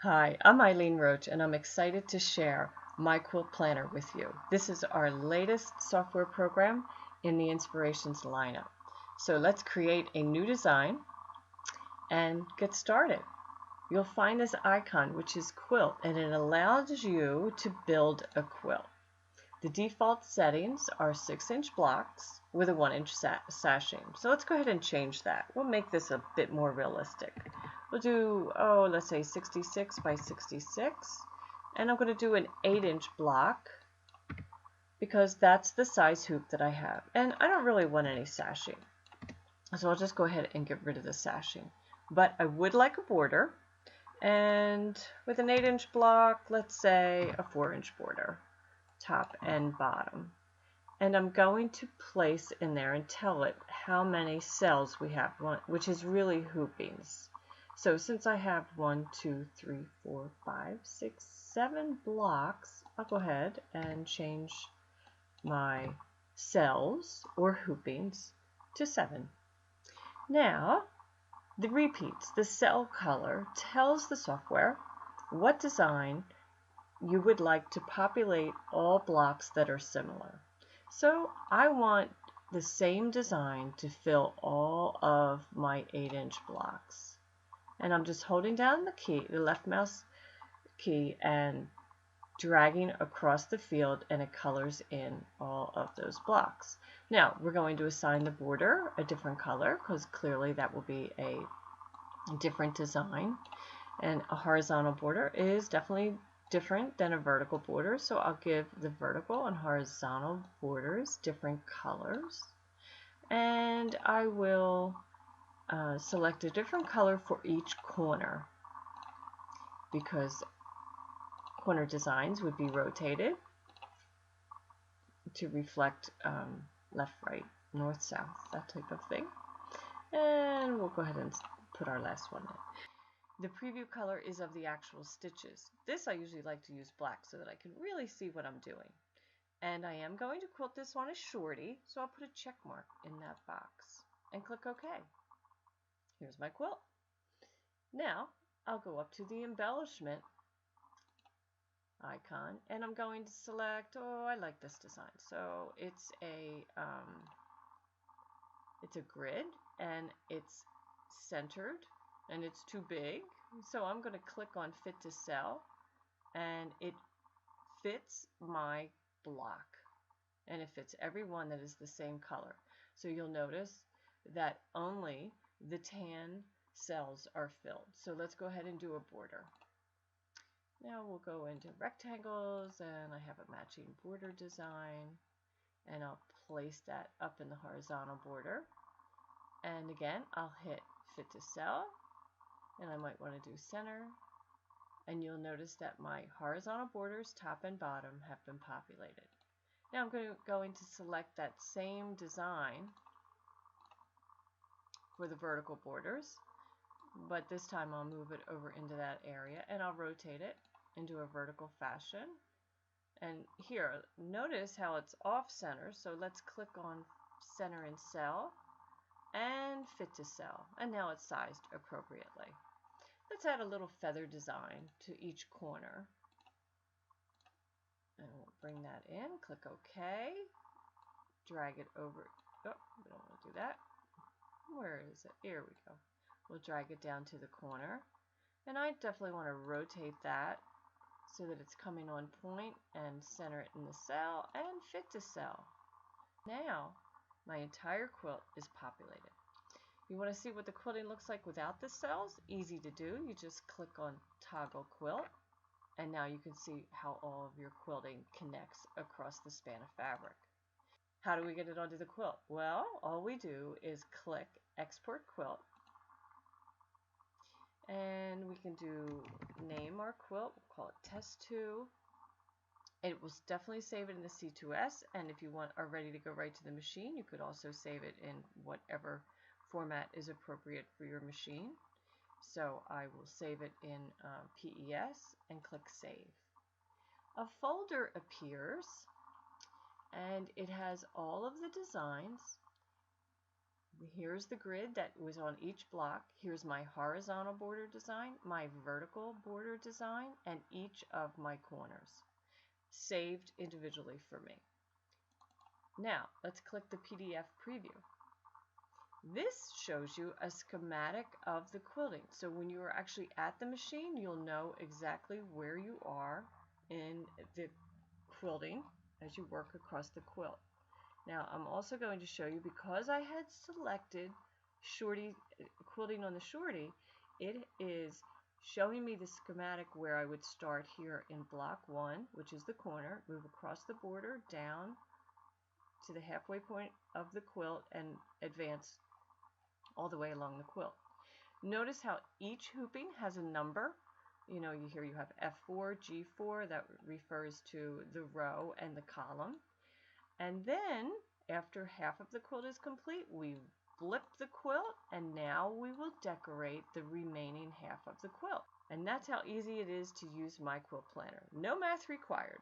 Hi, I'm Eileen Roach and I'm excited to share my Quilt Planner with you. This is our latest software program in the Inspirations lineup. So let's create a new design and get started. You'll find this icon, which is quilt, and it allows you to build a quilt. The default settings are 6-inch blocks with a 1-inch sashing. So let's go ahead and change that. We'll make this a bit more realistic. We'll do, let's say 66 by 66. And I'm going to do an 8-inch block because that's the size hoop that I have. And I don't really want any sashing. So I'll just go ahead and get rid of the sashing. But I would like a border. And with an 8-inch block, let's say a 4-inch border, top and bottom. And I'm going to place in there and tell it how many cells we have, which is really hoopings. So since I have 1, 2, 3, 4, 5, 6, 7 blocks, I'll go ahead and change my cells or hoopings to 7. Now, the repeats, the cell color tells the software what design you would like to populate all blocks that are similar. So I want the same design to fill all of my 8-inch blocks. And I'm just holding down the key, the left mouse key, and dragging across the field, and it colors in all of those blocks. Now we're going to assign the border a different color because clearly that will be a different design. And a horizontal border is definitely different than a vertical border, so I'll give the vertical and horizontal borders different colors. And I will select a different color for each corner because corner designs would be rotated to reflect left, right, north, south, that type of thing. And we'll go ahead and put our last one in. The preview color is of the actual stitches. This I usually like to use black so that I can really see what I'm doing. And I am going to quilt this on a shorty, so I'll put a check mark in that box and click OK. Here's my quilt. Now I'll go up to the embellishment icon and I'm going to select, I like this design. So it's a grid and it's centered and it's too big. So I'm going to click on Fit to Cell and it fits my block and it fits every one that is the same color. So you'll notice that only the tan cells are filled. So let's go ahead and do a border. Now we'll go into rectangles and I have a matching border design and I'll place that up in the horizontal border. And again, I'll hit Fit to Cell and I might want to do center. And you'll notice that my horizontal borders, top and bottom, have been populated. Now I'm going to select that same design for the vertical borders, but this time I'll move it over into that area and I'll rotate it into a vertical fashion. And here, notice how it's off center, so let's click on Center in Cell and Fit to Cell, and now it's sized appropriately. Let's add a little feather design to each corner. And we'll bring that in, click OK, drag it over. Oh, we don't want to do that. Where is it? Here we go. We'll drag it down to the corner. And I definitely want to rotate that so that it's coming on point and center it in the cell and Fit to Cell. Now my entire quilt is populated. You want to see what the quilting looks like without the cells? Easy to do. You just click on Toggle Quilt and now you can see how all of your quilting connects across the span of fabric. How do we get it onto the quilt? Well, all we do is click Export Quilt and we can name our quilt. We'll call it Test 2. It will definitely save it in the C2S, and if you are ready to go right to the machine, you could also save it in whatever format is appropriate for your machine. So I will save it in PES and click Save. A folder appears and it has all of the designs Here's the grid that was on each block. Here's my horizontal border design, my vertical border design, and each of my corners saved individually for me. Now, let's click the PDF preview. This shows you a schematic of the quilting. So when you are actually at the machine, you'll know exactly where you are in the quilting as you work across the quilt. Now, I'm also going to show you, because I had selected shorty quilting on the shorty, it is showing me the schematic where I would start here in block 1, which is the corner, move across the border down to the halfway point of the quilt and advance all the way along the quilt. Notice how each hooping has a number. You know, here you have F4, G4, that refers to the row and the column. And then, after half of the quilt is complete, we flip the quilt, and now we will decorate the remaining half of the quilt. And that's how easy it is to use my Quilt Planner. No math required.